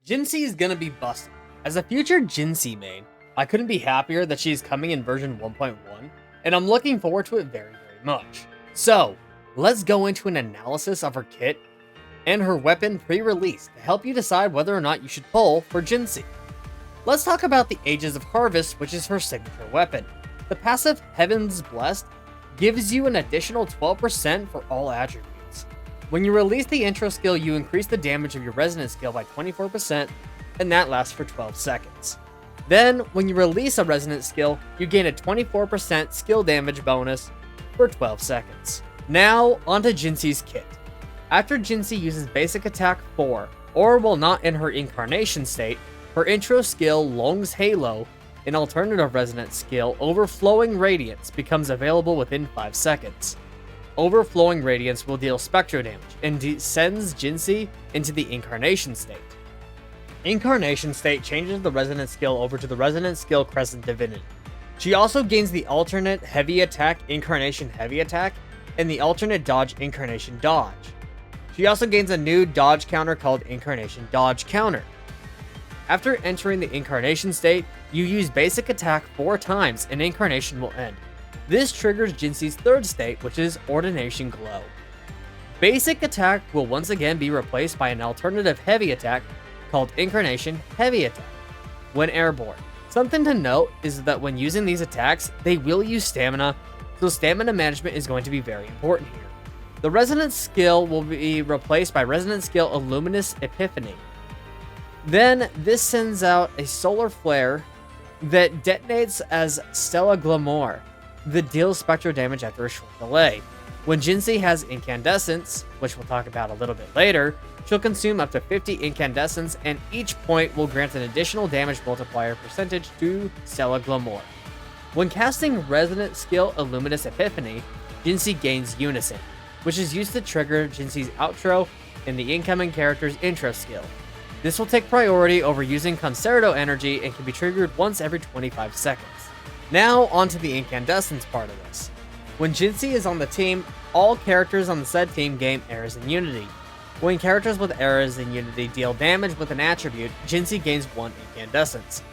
JINHSI is gonna be busted. As a future JINHSI main, I couldn't be happier that she's coming in version 1.1, and I'm looking forward to it very much. So, let's go into an analysis of her kit and her weapon pre-release to help you decide whether or not you should pull for JINHSI. Let's talk about the Ages of Harvest, which is her signature weapon. The passive Heaven's Blessed gives you an additional 12% for all attributes. When you release the intro skill, you increase the damage of your resonance skill by 24%, and that lasts for 12 seconds. Then, when you release a resonance skill, you gain a 24% skill damage bonus for 12 seconds. Now, onto JINHSI's kit. After JINHSI uses basic attack 4, or while not in her incarnation state, her intro skill Long's Halo, an alternative resonance skill, Overflowing Radiance, becomes available within 5 seconds. Overflowing Radiance will deal spectro damage and sends JINHSI into the incarnation state. Incarnation state changes the resonance skill over to the resonance skill Crescent Divinity. She also gains the alternate heavy attack Incarnation Heavy Attack and the alternate dodge Incarnation Dodge. She also gains a new dodge counter called Incarnation Dodge Counter. After entering the incarnation state, you use basic attack 4 times and incarnation will end. This triggers JINHSI's third state, which is Ordination Glow. Basic attack will once again be replaced by an alternative heavy attack called Incarnation Heavy Attack when airborne. Something to note is that when using these attacks, they will use stamina, so stamina management is going to be very important here. The resonance skill will be replaced by resonance skill Illuminous Epiphany. Then this sends out a solar flare that detonates as Stella Glamour that deals spectral damage after a short delay. When JINHSI has Incandescence, which we'll talk about a little bit later, she'll consume up to 50 Incandescence, and each point will grant an additional damage multiplier percentage to Stella Glamour. When casting resonant skill Illuminous Epiphany, JINHSI gains Unison, which is used to trigger JINHSI's outro and the incoming character's intro skill. This will take priority over using Concerto energy and can be triggered once every 25 seconds. Now onto the Incandescence part of this. When JINHSI is on the team, all characters on the said team gain Errors in Unity. When characters with Errors in Unity deal damage with an attribute, JINHSI gains 1 Incandescence.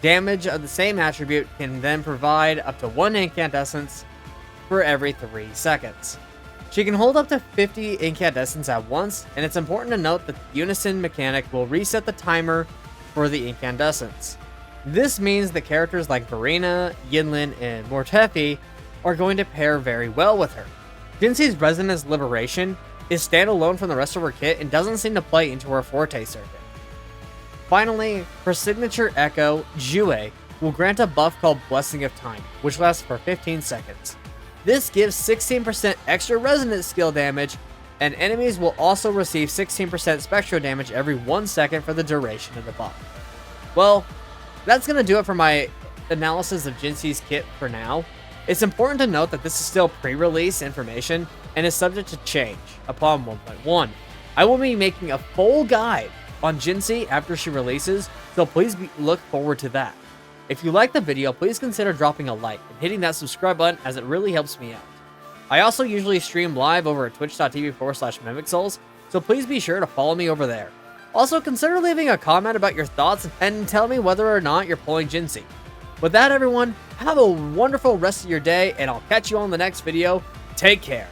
Damage of the same attribute can then provide up to 1 Incandescence for every 3 seconds. She can hold up to 50 Incandescence at once, and it's important to note that the Unison mechanic will reset the timer for the Incandescence. This means that characters like Verena, Yinlin, and Mortefi are going to pair very well with her. JINHSI's Resonance Liberation is standalone from the rest of her kit and doesn't seem to play into her forte circuit. Finally, her signature Echo, Jue, will grant a buff called Blessing of Time, which lasts for 15 seconds. This gives 16% extra resonance skill damage, and enemies will also receive 16% spectral damage every 1 second for the duration of the buff. Well, that's going to do it for my analysis of JINHSI's kit for now. It's important to note that this is still pre-release information and is subject to change upon 1.1. I will be making a full guide on JINHSI after she releases, so please look forward to that. If you liked the video, please consider dropping a like and hitting that subscribe button as it really helps me out. I also usually stream live over at twitch.tv/MimicSouls, so please be sure to follow me over there. Also, consider leaving a comment about your thoughts and tell me whether or not you're pulling JINHSI. With that, everyone, have a wonderful rest of your day, and I'll catch you on the next video. Take care.